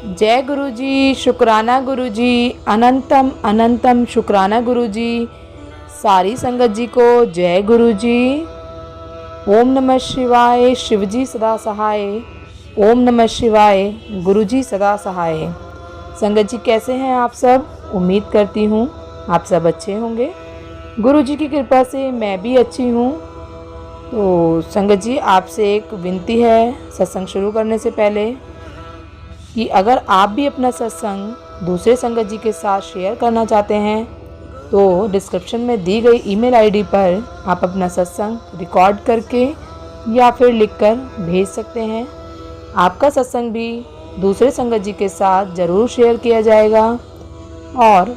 जय गुरु जी, शुक्राना गुरु जी, अनंतम अनंतम शुक्राना गुरु जी। सारी संगत जी को जय गुरु जी। ओम नमः शिवाय, शिव जी सदा सहाय। ओम नमः शिवाय, गुरु जी सदा सहाय। संगत जी कैसे हैं आप सब? उम्मीद करती हूँ आप सब अच्छे होंगे। गुरु जी की कृपा से मैं भी अच्छी हूँ। तो संगत जी आपसे एक विनती है सत्संग शुरू करने से पहले कि अगर आप भी अपना सत्संग दूसरे संगत जी के साथ शेयर करना चाहते हैं तो डिस्क्रिप्शन में दी गई ईमेल आईडी पर आप अपना सत्संग रिकॉर्ड करके या फिर लिखकर भेज सकते हैं। आपका सत्संग भी दूसरे संगत जी के साथ ज़रूर शेयर किया जाएगा और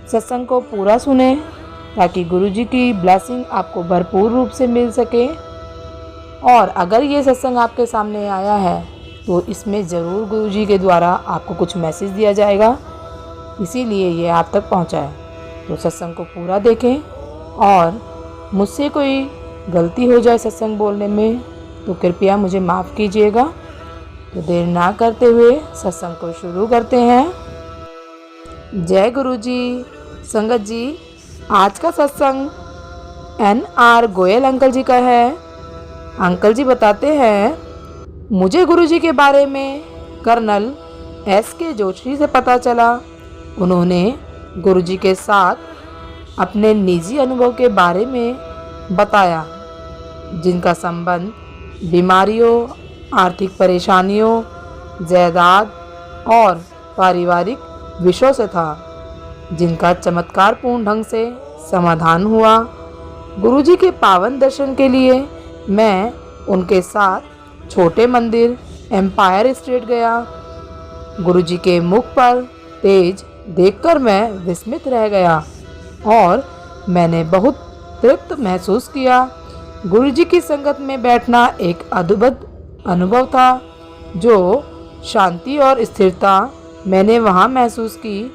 सत्संग को पूरा सुने ताकि गुरु जी की ब्लेसिंग आपको भरपूर रूप से मिल सके। और अगर ये सत्संग आपके सामने आया है तो इसमें ज़रूर गुरु जी के द्वारा आपको कुछ मैसेज दिया जाएगा, इसीलिए ये आप तक पहुंचा है। तो सत्संग को पूरा देखें और मुझसे कोई गलती हो जाए सत्संग बोलने में तो कृपया मुझे माफ़ कीजिएगा। तो देर ना करते हुए सत्संग को शुरू करते हैं। जय गुरु जी। संगत जी आज का सत्संग NR गोयल अंकल जी का है। अंकल जी बताते हैं, मुझे गुरुजी के बारे में कर्नल SK जोशी से पता चला। उन्होंने गुरुजी के साथ अपने निजी अनुभव के बारे में बताया जिनका संबंध बीमारियों, आर्थिक परेशानियों, जायदाद और पारिवारिक विषयों से था, जिनका चमत्कारपूर्ण ढंग से समाधान हुआ। गुरुजी के पावन दर्शन के लिए मैं उनके साथ छोटे मंदिर एम्पायर स्टेट गया। गुरुजी के मुख पर तेज देखकर मैं विस्मित रह गया और मैंने बहुत तृप्त महसूस किया। गुरुजी की संगत में बैठना एक अद्भुत अनुभव था। जो शांति और स्थिरता मैंने वहाँ महसूस की,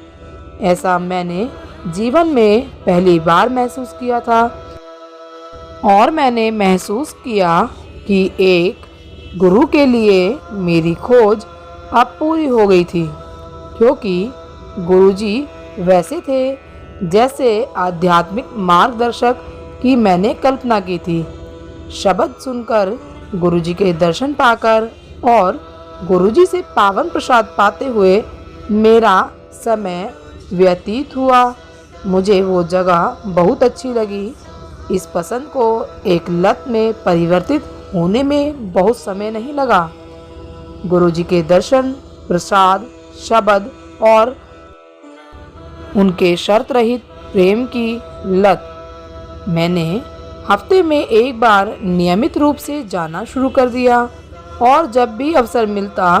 ऐसा मैंने जीवन में पहली बार महसूस किया था। और मैंने महसूस किया कि एक गुरु के लिए मेरी खोज अब पूरी हो गई थी, क्योंकि गुरुजी वैसे थे जैसे आध्यात्मिक मार्गदर्शक की मैंने कल्पना की थी। शब्द सुनकर, गुरुजी के दर्शन पाकर और गुरुजी से पावन प्रसाद पाते हुए मेरा समय व्यतीत हुआ। मुझे वो जगह बहुत अच्छी लगी। इस पसंद को एक लत में परिवर्तित होने में बहुत समय नहीं लगा। गुरुजी के दर्शन, प्रसाद, शब्द और उनके शर्त रहित प्रेम की लत मैंने हफ्ते में एक बार नियमित रूप से जाना शुरू कर दिया और जब भी अवसर मिलता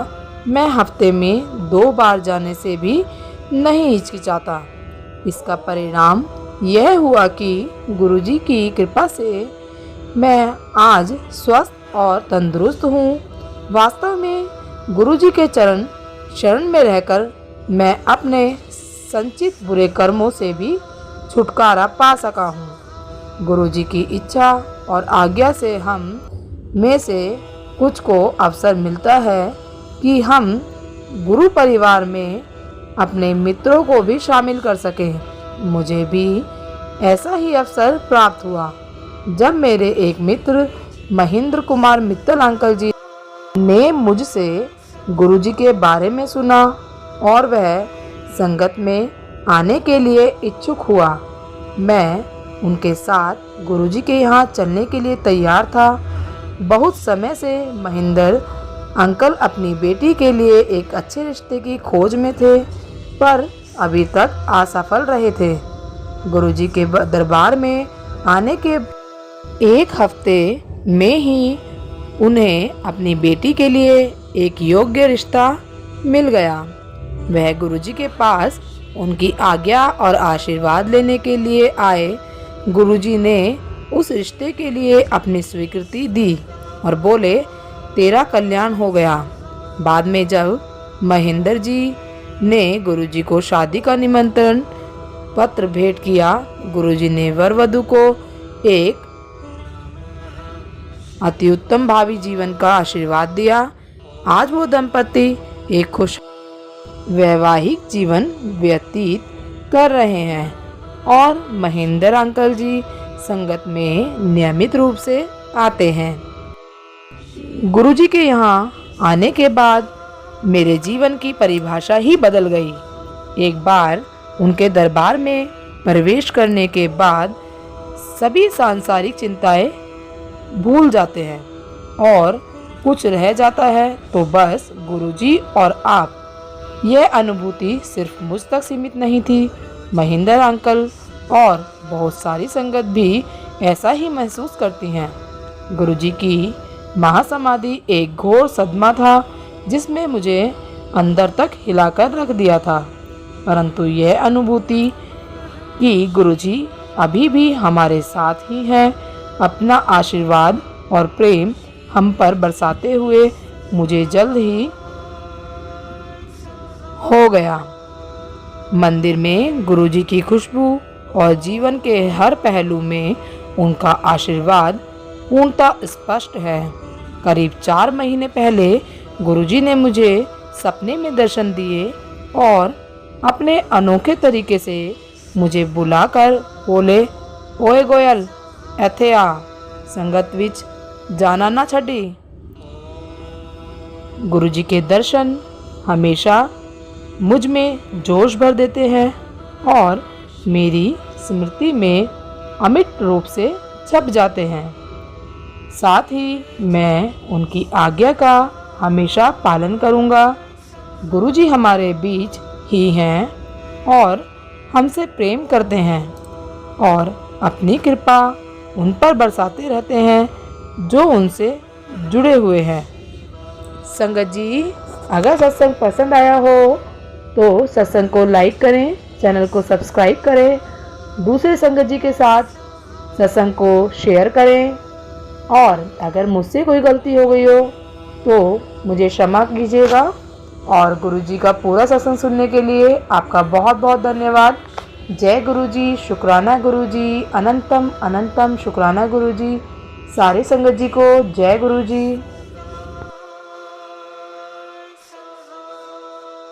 मैं हफ्ते में 2 बार जाने से भी नहीं हिचकिचाता। इसका परिणाम यह हुआ कि गुरुजी की कृपा से मैं आज स्वस्थ और तंदुरुस्त हूँ। वास्तव में गुरुजी के शरण में रहकर मैं अपने संचित बुरे कर्मों से भी छुटकारा पा सका हूँ। गुरुजी की इच्छा और आज्ञा से हम में से कुछ को अवसर मिलता है कि हम गुरु परिवार में अपने मित्रों को भी शामिल कर सकें। मुझे भी ऐसा ही अवसर प्राप्त हुआ जब मेरे एक मित्र महेंद्र कुमार मित्तल अंकल जी ने मुझसे गुरुजी के बारे में सुना और वह संगत में आने के लिए इच्छुक हुआ। मैं उनके साथ गुरुजी के यहाँ चलने के लिए तैयार था। बहुत समय से महेंद्र अंकल अपनी बेटी के लिए एक अच्छे रिश्ते की खोज में थे, पर अभी तक असफल रहे थे। गुरुजी के दरबार में आने के 1 हफ्ते में ही उन्हें अपनी बेटी के लिए एक योग्य रिश्ता मिल गया। वह गुरुजी के पास उनकी आज्ञा और आशीर्वाद लेने के लिए आए। गुरुजी ने उस रिश्ते के लिए अपनी स्वीकृति दी और बोले, तेरा कल्याण हो गया। बाद में जब महेंद्र जी ने गुरुजी को शादी का निमंत्रण पत्र भेंट किया, गुरुजी ने वर वधू को एक अति उत्तम भावी जीवन का आशीर्वाद दिया। आज वो दंपति एक खुश वैवाहिक जीवन व्यतीत कर रहे हैं और महेंद्र अंकल जी संगत में नियमित रूप से आते हैं। गुरुजी के यहाँ आने के बाद मेरे जीवन की परिभाषा ही बदल गई। एक बार उनके दरबार में प्रवेश करने के बाद सभी सांसारिक चिंताएं भूल जाते हैं और कुछ रह जाता है तो बस गुरुजी और आप। यह अनुभूति सिर्फ मुझ तक सीमित नहीं थी, महेंद्र अंकल और बहुत सारी संगत भी ऐसा ही महसूस करती हैं। गुरुजी की महासमाधि एक घोर सदमा था जिसमें मुझे अंदर तक हिलाकर रख दिया था, परंतु यह अनुभूति कि गुरुजी अभी भी हमारे साथ ही हैं, अपना आशीर्वाद और प्रेम हम पर बरसाते हुए मुझे जल्द ही हो गया। मंदिर में गुरुजी की खुशबू और जीवन के हर पहलू में उनका आशीर्वाद पूर्णतः स्पष्ट है। करीब 4 महीने पहले गुरुजी ने मुझे सपने में दर्शन दिए और अपने अनोखे तरीके से मुझे बुलाकर बोले, ओए गोयल इत्थे आ, संगत विच जाना ना छड्डी। गुरुजी के दर्शन हमेशा मुझ में जोश भर देते हैं और मेरी स्मृति में अमिट रूप से छप जाते हैं। साथ ही मैं उनकी आज्ञा का हमेशा पालन करूंगा। गुरुजी हमारे बीच ही हैं और हमसे प्रेम करते हैं और अपनी कृपा उन पर बरसाते रहते हैं जो उनसे जुड़े हुए हैं। संगत जी, अगर सत्संग पसंद आया हो तो सत्संग को लाइक करें, चैनल को सब्सक्राइब करें, दूसरे संगत जी के साथ सत्संग को शेयर करें और अगर मुझसे कोई गलती हो गई हो तो मुझे क्षमा कीजिएगा। और गुरुजी का पूरा सत्संग सुनने के लिए आपका बहुत बहुत धन्यवाद। जय गुरुजी, शुक्राना गुरुजी, अनंतम अनंतम शुक्राना गुरुजी। सारे संगत जी को जय गुरुजी।